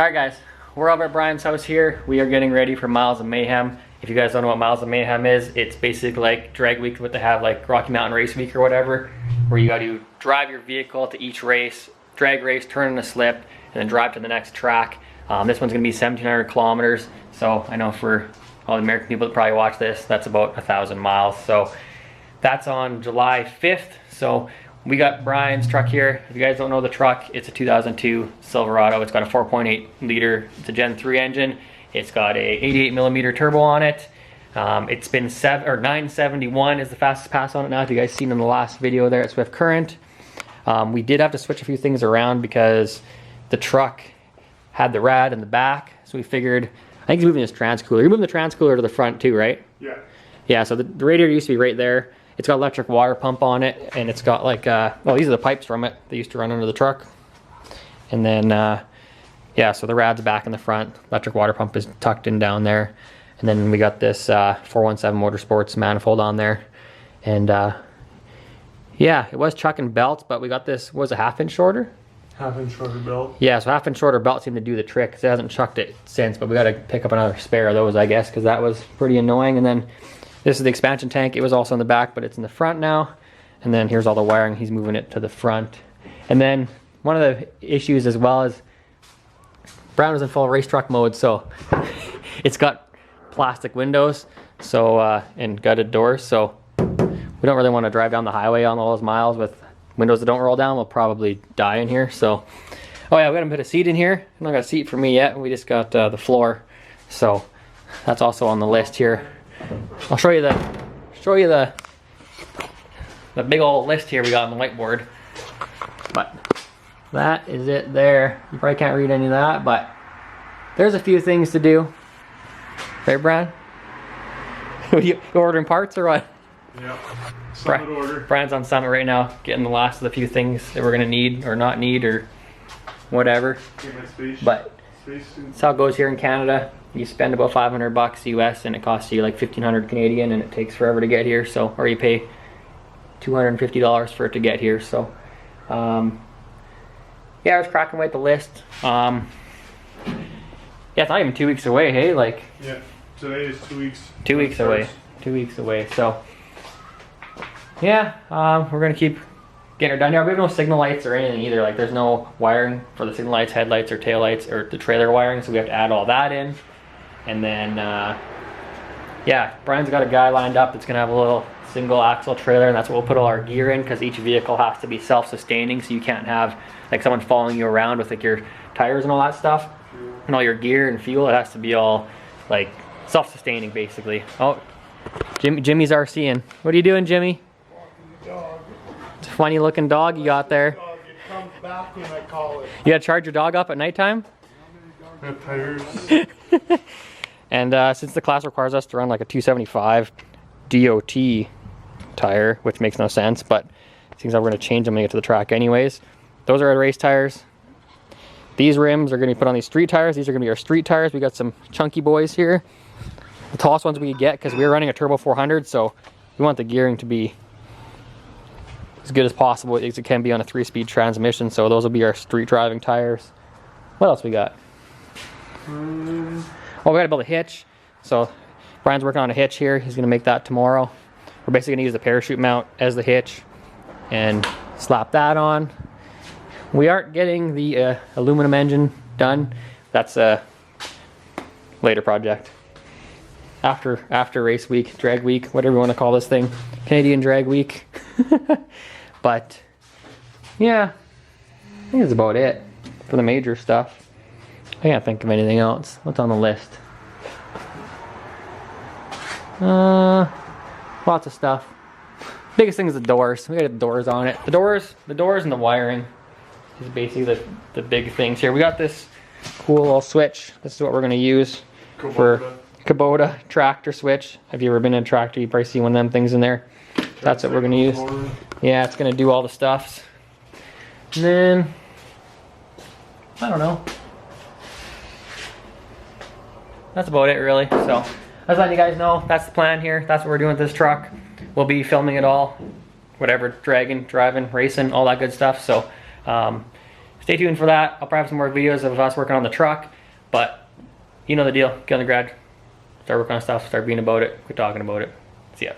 Alright guys, we're over at Brian's house here. We are getting ready for Miles of Mayhem. If you guys don't know what Miles of Mayhem is, it's basically like drag week, what they have like Rocky Mountain Race Week or whatever, where you got to drive your vehicle to each race, drag race, turn in a slip, and then drive to the next track. This one's going to be 1,700 kilometers, so I know for all the American people that probably watch this, that's about 1,000 miles. So that's on July 5th. So we got Brian's truck here. If you guys don't know the truck, it's a 2002 Silverado. It's got a 4.8 liter, it's a Gen 3 engine. It's got a 88 millimeter turbo on it. It's been 971 is the fastest pass on it now. If you guys seen in the last video there at Swift Current. We did have to switch a few things around because the truck had the rad in the back. So we figured, I think he's moving this transcooler. You're moving the transcooler to the front too, right? Yeah. Yeah, so the radiator used to be right there. It's got electric water pump on it, and it's got like, well, these are the pipes from it. They used to run under the truck. And then, yeah, so the rad's back in the front. Electric water pump is tucked in down there. And then we got this 417 Motorsports manifold on there. And yeah, it was chuck and belt, but we got this, what was it, half inch shorter? Half inch shorter belt. Yeah, so half inch shorter belt seemed to do the trick, because it hasn't chucked it since, but we got to pick up another spare of those, I guess, because that was pretty annoying. And then this is the expansion tank. It was also in the back, but it's in the front now. And then here's all the wiring. He's moving it to the front. And then one of the issues as well is Brown was in full race truck mode, so it's got plastic windows, so and gutted doors, so we don't really want to drive down the highway on all those miles with windows that don't roll down. We'll probably die in here. So, oh yeah, we got to put a seat in here. I'm not got a seat for me yet. We just got the floor, so that's also on the list here. I'll show you the big old list here we got on the whiteboard. But that is it there. You probably can't read any of that, but there's a few things to do. Right, Brian? You ordering parts or what? Yeah, Summit order. Brian's on Summit right now, getting the last of the few things that we're gonna need or not need or whatever. But that's how it goes here in Canada. You spend about $500 US and it costs you like 1,500 Canadian, and it takes forever to get here. So, or you pay $250 for it to get here. So, yeah, I was cracking away at the list. Yeah, it's not even 2 weeks away, hey? Like, yeah, today is 2 weeks. 2 weeks away. 2 weeks away. So, yeah, we're gonna keep getting her done here. We have no signal lights or anything either. Like, there's no wiring for the signal lights, headlights, or tail lights, or the trailer wiring. So we have to add all that in. And then, yeah, Brian's got a guy lined up that's gonna have a little single axle trailer, and that's what we'll put all our gear in, because each vehicle has to be self-sustaining, so you can't have like someone following you around with like your tires and all that stuff and all your gear and fuel. It has to be all like self-sustaining basically. Oh, Jimmy's RCing. What are you doing, Jimmy? Walking the dog. It's a funny looking dog you got there. It comes back when I call it. You gotta charge your dog up at nighttime? Tires. And since the class requires us to run like a 275 DOT tire, which makes no sense, but it seems like we're going to change them when we get to the track anyways. Those are our race tires. These rims are going to be put on these street tires. These are going to be our street tires. We got some chunky boys here. The tallest ones we could get, because we're running a Turbo 400, so we want the gearing to be as good as possible as it can be on a 3-speed transmission. So those will be our street driving tires. What else we got? Oh, we got to build a hitch. So Brian's working on a hitch here. He's going to make that tomorrow. We're basically going to use the parachute mount as the hitch and slap that on. We aren't getting the aluminum engine done. That's a later project. After race week, drag week, whatever you want to call this thing. Canadian drag week. But yeah, I think that's about it for the major stuff. I can't think of anything else. What's on the list? Lots of stuff. Biggest thing is the doors. We got the doors on it. The doors and the wiring is basically the big things here. We got this cool little switch. This is what we're gonna use for Kubota tractor switch. Have you ever been in a tractor? You probably see one of them things in there. That's what we're gonna use. Yeah, it's gonna do all the stuffs. And then, I don't know. That's about it really. So I was letting you guys know that's the plan here. That's what we're doing with this truck. We'll be filming it all, whatever, dragging, driving, racing, all that good stuff. So stay tuned for that. I'll probably have some more videos of us working on the truck, but you know the deal. Get on the garage, start working on stuff, start being about it, quit talking about it. See ya.